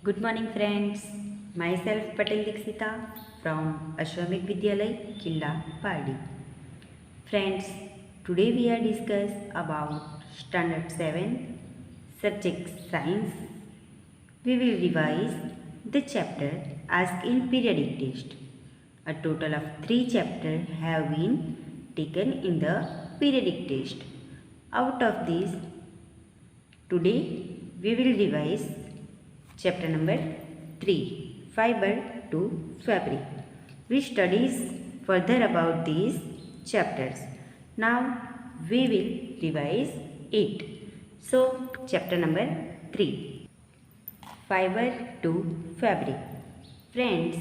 Good morning friends. Myself Patel Dixita from Ashramik Vidyalay, Killa, Pardi. Friends, today we are discuss about Standard 7, Subject Science. We will revise the chapter Asked in Periodic Test. A total of 3 chapters have been taken in the periodic test. Out of these, today we will revise chapter number 3, Fiber to Fabric. We studies further about these chapters. Now we will revise it. So chapter number 3, Fiber to Fabric. Friends,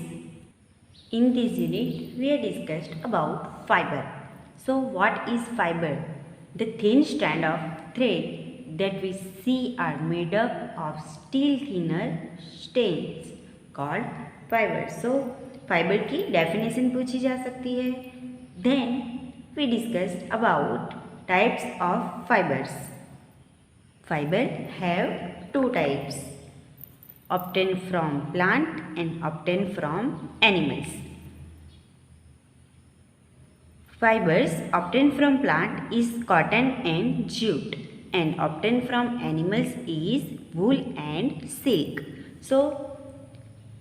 in this unit we are discussed about fiber. So what is fiber? The thin strand of thread that we see are made up of steel thinner strands called fiber. So fiber की definition पूछी जा सकती है. Then we discussed about types of fibers. Fiber have two types, obtained from plant and obtained from animals. Fibers obtained from plant is cotton and jute, and obtained from animals is wool and silk. So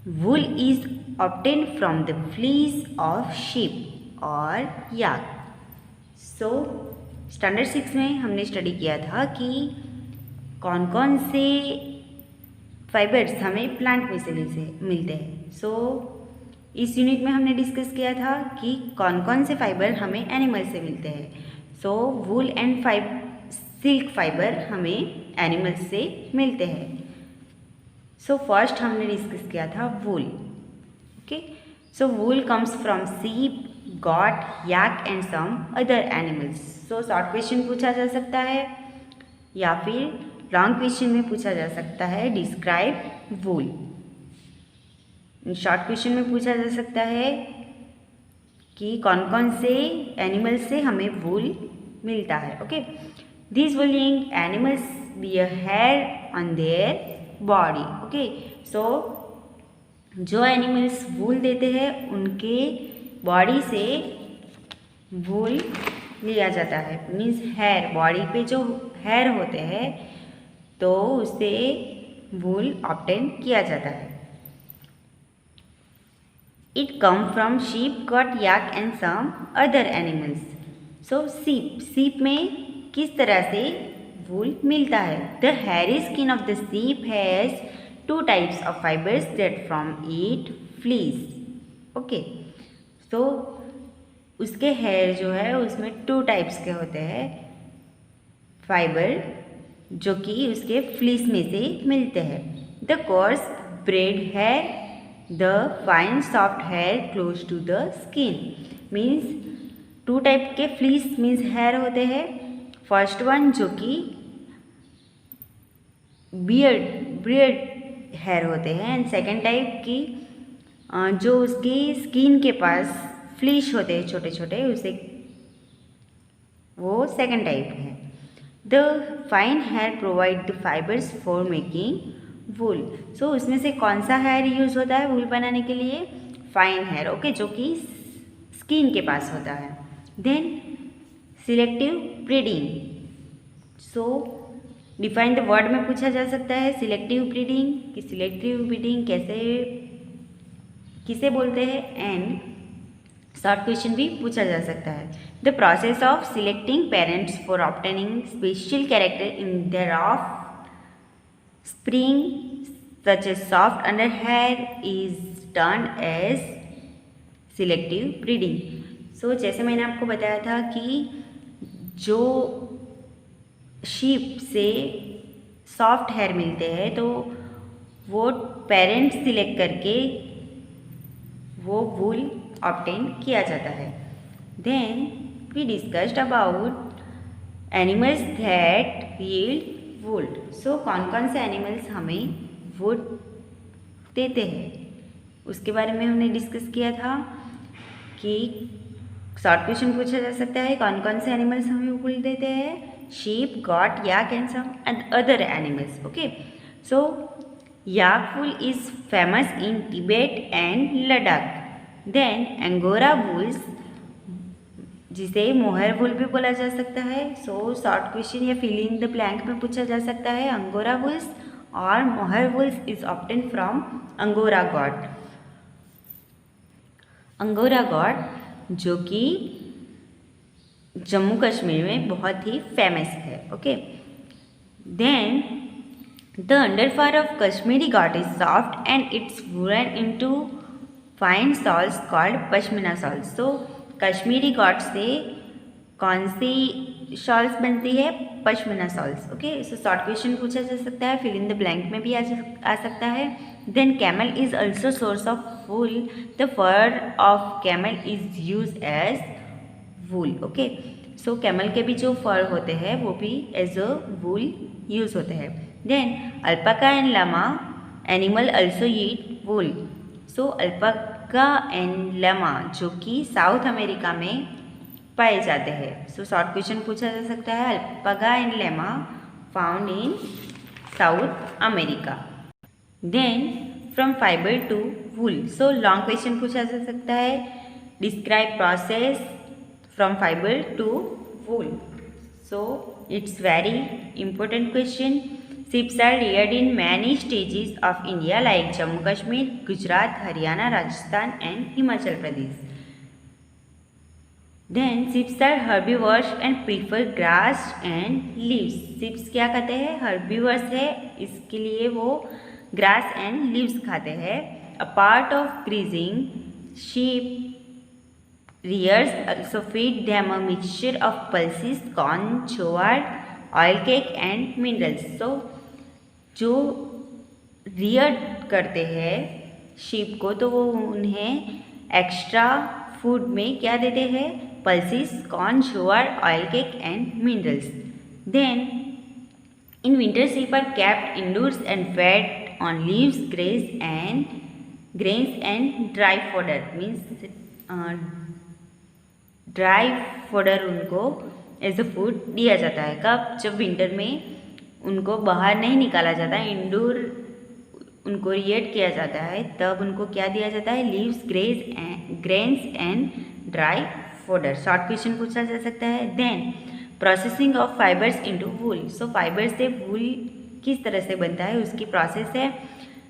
wool is obtained from the fleece of sheep or yak. So standard 6 में हमने study किया था कि कौन कौन से fibres हमें plant में से मिलते हैं. सो इस यूनिट में हमने डिस्कस किया था कि कौन कौन से फाइबर हमें एनिमल से मिलते हैं. So wool and silk fibre हमें एनिमल से मिलते हैं. सो फर्स्ट हमने डिस्कस किया था wool. Okay, so wool comes from sheep, goat, yak and some other animals. So short question पूछा जा सकता है या फिर लॉन्ग क्वेश्चन में पूछा जा सकता है डिस्क्राइब वूल. शॉर्ट क्वेश्चन में पूछा जा सकता है कि कौन कौन से एनिमल से हमें वूल मिलता है. Okay, this wooling animals bear hair on their body. Okay, so जो एनिमल्स वूल देते हैं उनके बॉडी से वूल लिया जाता है. मीन्स हेयर, बॉडी पे जो हेयर होते हैं तो उससे वूल ऑब्टेन किया जाता है. It comes from sheep, goat, yak and some other animals. So sheep में किस तरह से wool मिलता है? The hairy skin of the sheep has two types of fibers that from it fleece. Okay, so उसके hair जो है उसमें two types के होते हैं फाइबर जो कि उसके फ्लीस में से मिलते हैं. The coarse braid hair, the fine soft hair close to the skin. Means two type के फ्लीस मीन्स हेयर होते हैं. फर्स्ट वन जो कि बियर्ड हेयर होते हैं एंड सेकेंड टाइप की जो उसकी स्किन के पास फ्लीश होते हैं छोटे छोटे, उसे वो सेकेंड टाइप है. The fine hair provide the fibres for making wool. So उसमें से कौन सा हेयर यूज होता है वूल बनाने के लिए? Fine hair. ओके, जो कि स्किन के पास होता है. Then selective breeding. So define the word में पूछा जा सकता है सिलेक्टिव ब्रीडिंग कि सिलेक्टिव ब्रीडिंग किसे बोलते हैं. एंड शॉर्ट क्वेश्चन भी पूछा जा सकता है. The process of selecting parents for obtaining special character in their of spring such as soft under hair is termed as selective breeding. So जैसे मैंने आपको बताया था कि जो शीप से सॉफ्ट हेयर मिलते हैं तो वो पेरेंट्स सिलेक्ट करके वो वूल ऑब्टेन किया जाता है. Then we discussed about animals that yield wool. So कौन कौन से एनिमल्स हमें वूल देते हैं उसके बारे में हमने डिस्कस किया था कि शॉर्ट क्वेश्चन पूछा जा सकता है कौन कौन से एनिमल्स हमें वूल देते हैं. Sheep, goat, yak and some and other animals. Okay, so yak wool is famous in Tibet and Ladakh. Then angora wools, जिसे मोहर वुल भी बोला जा सकता है। सो शॉर्ट क्वेश्चन या फिल इन द ब्लैंक में पूछा जा सकता है। अंगोरा वुल्स और mohair wools is obtain from Angora goat. Angora goat जो कि जम्मू कश्मीर में बहुत ही फेमस है। Okay, then the underfur of Kashmiri goat is soft and it's woven into fine shawls called pashmina shawls. तो कश्मीरी गॉड से कौन सी शॉल्स बनती है? Pashmina shawls. Okay, so short question पूछा जा सकता है, फिल इन द ब्लैंक में भी आ सकता है। Then camel is also source of wool, the fur of camel is use as wool. Okay, so camel के भी जो फर होते हैं वो भी एज अ वूल यूज होते हैं। Then alpaca and llama animal also eat wool. So alpaca and llama जो कि साउथ अमेरिका में पाए जाते हैं। सो शॉर्ट क्वेश्चन पूछा जा सकता है, alpaca and llama found in South America. Then from fibre to wool. So long question पूछा जा सकता है, describe process from fibre to wool. So it's very important question. Ships are reared in many stages of India like Jammu Kashmir, Gujarat, Haryana, Rajasthan and Himachal Pradesh. Then ships are herbivores and prefer grass and leaves. Ships क्या खाते हैं? Herbivores है, इसके लिए वो grass and leaves खाते हैं। A part of grazing, sheep rears also feed them a mixture of pulses, corn, jowar, oil cake and minerals. So जो रियर करते हैं शीप को, तो वो उन्हें एक्स्ट्रा फूड में क्या देते हैं? Pulses, corn, jowar, oil cake and minerals. Then in winter sheep are kept indoors and fed on leaves, grains and dry fodder. Means dry fodder उनको एज अ फूड दिया जाता है। कब? जब विंटर में उनको बाहर नहीं निकाला जाता है, इंडोर उनको रिएट किया जाता है, तब उनको क्या दिया जाता है? Leaves, grains and dry fodder. Short question पूछा जा सकता है। Then processing of fibres into wool. So fibre से वूल किस तरह से बनता है, उसकी प्रोसेस है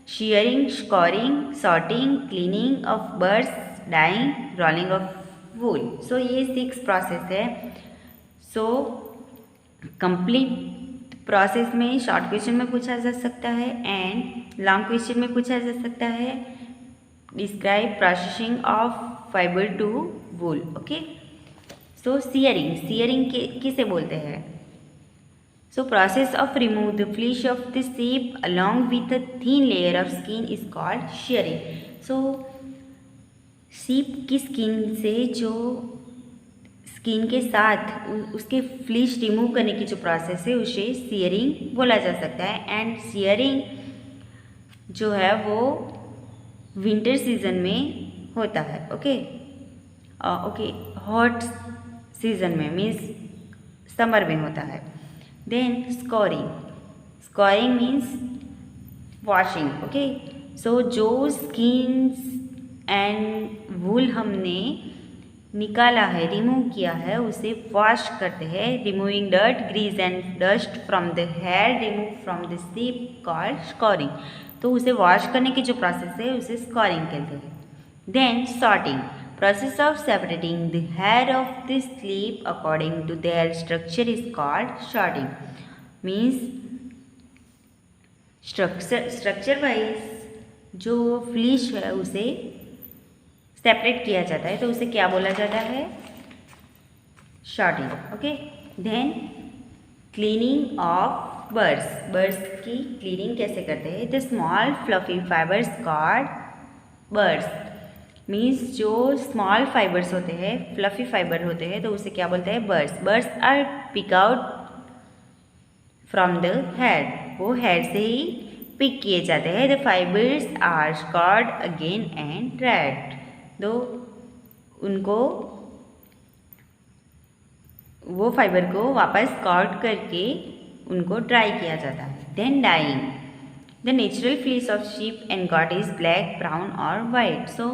shearing, scoring, sorting, cleaning of birds, dyeing, rolling of wool. So ये 6 प्रोसेस है। सो कंप्लीट प्रोसेस में शॉर्ट क्वेश्चन में पूछा जा सकता है एंड लॉन्ग क्वेश्चन में पूछा जा सकता है, describe processing of fibre to wool. Okay, so shearing किसे बोलते हैं? So process of remove the fleece of the sheep along with a thin layer of skin is called shearing. So sheep की skin से जो skin के साथ उसके fleece remove करने की जो प्रोसेस है उसे सियरिंग बोला जा सकता है। एंड सियरिंग जो है वो विंटर सीजन में होता है। ओके, हॉट सीजन में मीन्स समर में होता है। Then scouring means washing. Okay, so जो स्किन्स एंड वूल हमने निकाला है, रिमूव किया है, उसे वॉश करते हैं। Removing dirt, grease and dust from the hair remove from the sheep called scouring. तो उसे वॉश करने की जो प्रोसेस है उसे स्कोरिंग कहते हैं। Then sorting, process of separating the hair of the sheep according to their structure is called sorting. Means structure wise जो फ्लीश है उसे सेपरेट किया जाता है, तो उसे क्या बोला जाता है? Sorting. Okay, then cleaning of birds की क्लीनिंग कैसे करते हैं? The small fluffy fibres called birds. मीन्स जो स्मॉल फाइबर्स होते हैं, फ्लफी फाइबर होते हैं, तो उसे क्या बोलते हैं? Birds are pick out from the head. वो हेड से ही पिक किए जाते हैं। The fibres are scoured again and dried. तो उनको वो फाइबर को वापस कॉट करके उनको ड्राई किया जाता है। Then dyeing, the natural fleece of sheep and goat is black, brown और वाइट। सो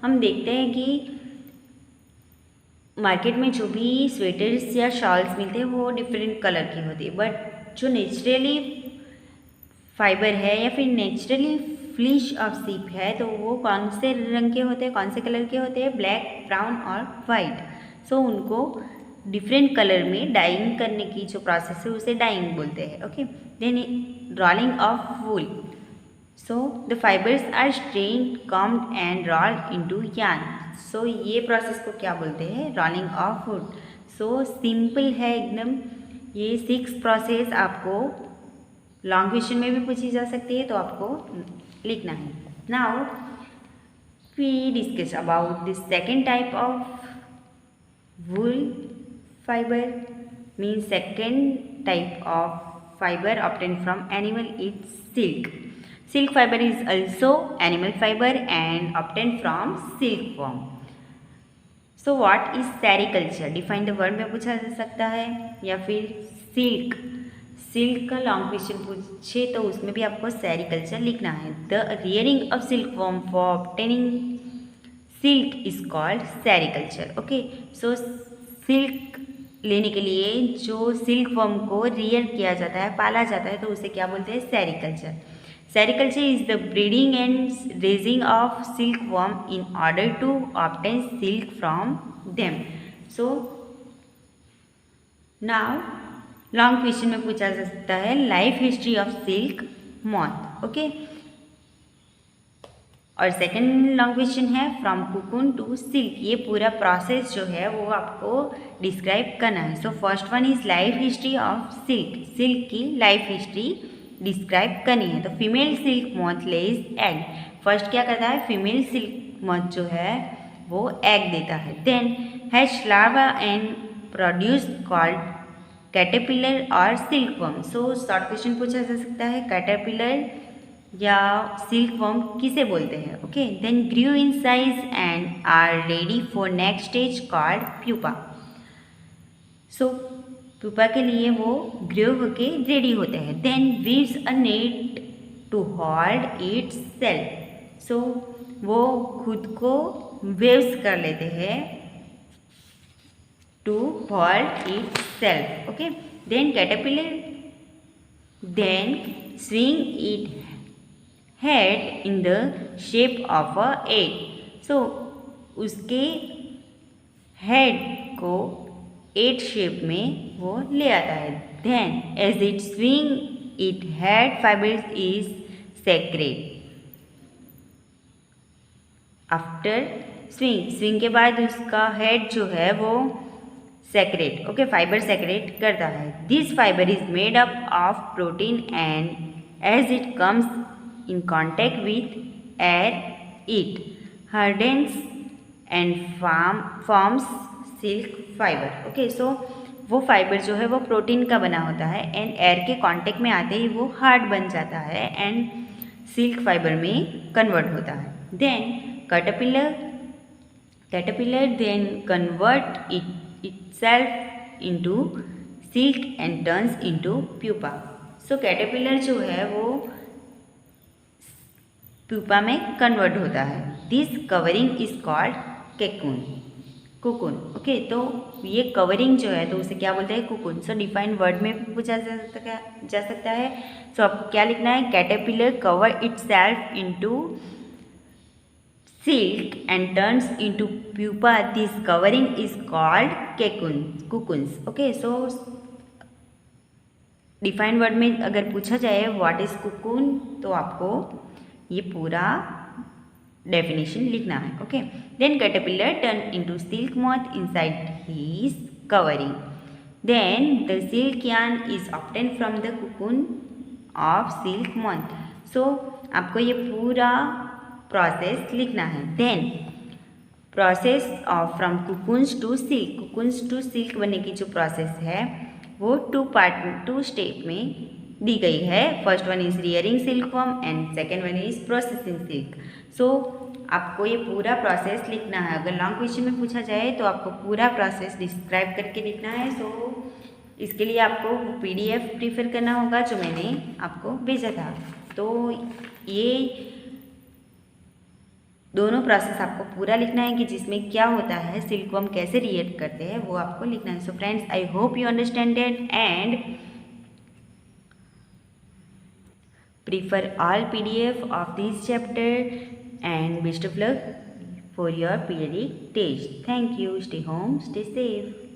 हम देखते हैं कि मार्केट में जो भी स्वेटर्स या शॉल्स मिलते हैं वो डिफरेंट कलर की होती है, बट जो नेचुरली फाइबर है या फिर नेचुरली फ्लीश ऑफ शीप है तो वो कौन से रंग के होते हैं, कौन से कलर के होते हैं, ब्लैक, ब्राउन और वाइट। सो उनको डिफरेंट कलर में डाइंग करने की जो प्रोसेस है उसे डाइंग बोलते हैं। Okay, then rolling of wool. So the fibres are strained, combed and rolled into yarn. So ये प्रोसेस को क्या बोलते हैं, rolling of wool. So simple है एकदम। ये 6 प्रोसेस आपको लॉन्ग क्वेश्चन में भी पूछी जा सकती है, तो आपको लिखना है। Now we discuss about the second type of wool fiber, means second type of fiber obtained from animal is silk. Silk fiber is also animal fiber and obtained from silkworm. So what is sericulture? Define the word में पूछा जा सकता है, या फिर silk का long question पूछे तो उसमें भी आपको सेरिकल्चर लिखना है। The rearing of silkworm for obtaining silk is called sericulture. Okay, so silk लेने के लिए जो सिल्क वर्म को रियर किया जाता है, पाला जाता है, तो उसे क्या बोलते हैं, sericulture. Sericulture is the breeding and raising of silk worm in order to obtain silk from them. So now long question में पूछा जा सकता है life history of silk moth. Okay, और सेकंड लॉन्ग क्वेश्चन है फ्रॉम कुकुन टू सिल्क। ये पूरा process जो है वो आपको डिस्क्राइब करना है। So first one is life history of silk. Silk की लाइफ हिस्ट्री डिस्क्राइब करनी है। तो फीमेल सिल्क मॉथ लेज एग। फर्स्ट क्या करता है, फीमेल सिल्क मॉथ जो है वो एग देता है। Then hatch larva and produce called caterpillar और सिल्कवर्म। सो शॉर्ट क्वेश्चन पूछा जा सकता है कैटरपिलर या सिल्कवर्म किसे बोलते हैं। Okay, then grew in size and are ready for next stage called pupa. So pupa के लिए वो ग्रो होके रेडी होते हैं। Then weaves a net to hold itself. So वो खुद को वेव्स कर लेते हैं to hold itself. Okay, then caterpillar then swing it head in the shape of a egg. So उसके हेड को एग शेप में वो ले आता है। Then as it swing it head fibres is secrete. After swing के बाद उसका हेड जो है वो सेक्रेट, ओके, फाइबर सेक्रेट करता है। This fibre is made up of protein and as it comes in contact with air it hardens and forms silk fiber. Okay, so वो fibre जो है वो प्रोटीन का बना होता है एंड एयर के कांटेक्ट में आते ही वो हार्ड बन जाता है एंड सिल्क फाइबर में कन्वर्ट होता है। Then caterpillar then convert itself into silk and turns into pupa. So caterpillar जो है वो प्यूपा में कन्वर्ट होता है। This covering is called cocoon. Okay, तो ये कवरिंग जो है तो उसे क्या बोलते हैं, कुकुन। सो डिफाइन वर्ड में पूछा जा सकता है। सो आपको क्या लिखना है, caterpillar cover itself into silk and turns into pupa. This covering is called cocoons. Okay, so define word में अगर पूछा जाए व्हाट इज कुकुन तो आपको ये पूरा डेफिनेशन लिखना है। Okay, then caterpillar turn into silk moth inside his covering. Then the silk yarn is obtain from the cocoon of silk moth. So आपको ये पूरा प्रोसेस लिखना है। Then process of from cocoons to silk बनने की जो process है वो 2 स्टेप में दी गई है। First one is rearing silkworm and second one is processing silk. So आपको ये पूरा प्रोसेस लिखना है। अगर लॉन्ग क्वेश्चन में पूछा जाए तो आपको पूरा प्रोसेस डिस्क्राइब करके लिखना है। सो इसके लिए आपको PDF प्रीफर करना होगा जो मैंने आपको भेजा था। तो ये दोनों प्रोसेस आपको पूरा लिखना है कि जिसमें क्या होता है, सिल्क वर्म कैसे रिएक्ट करते हैं वो आपको लिखना है. So friends, I hope you understand it and prefer all PDF of this chapter and best of luck for your periodic test. Thank you. Stay home, stay safe.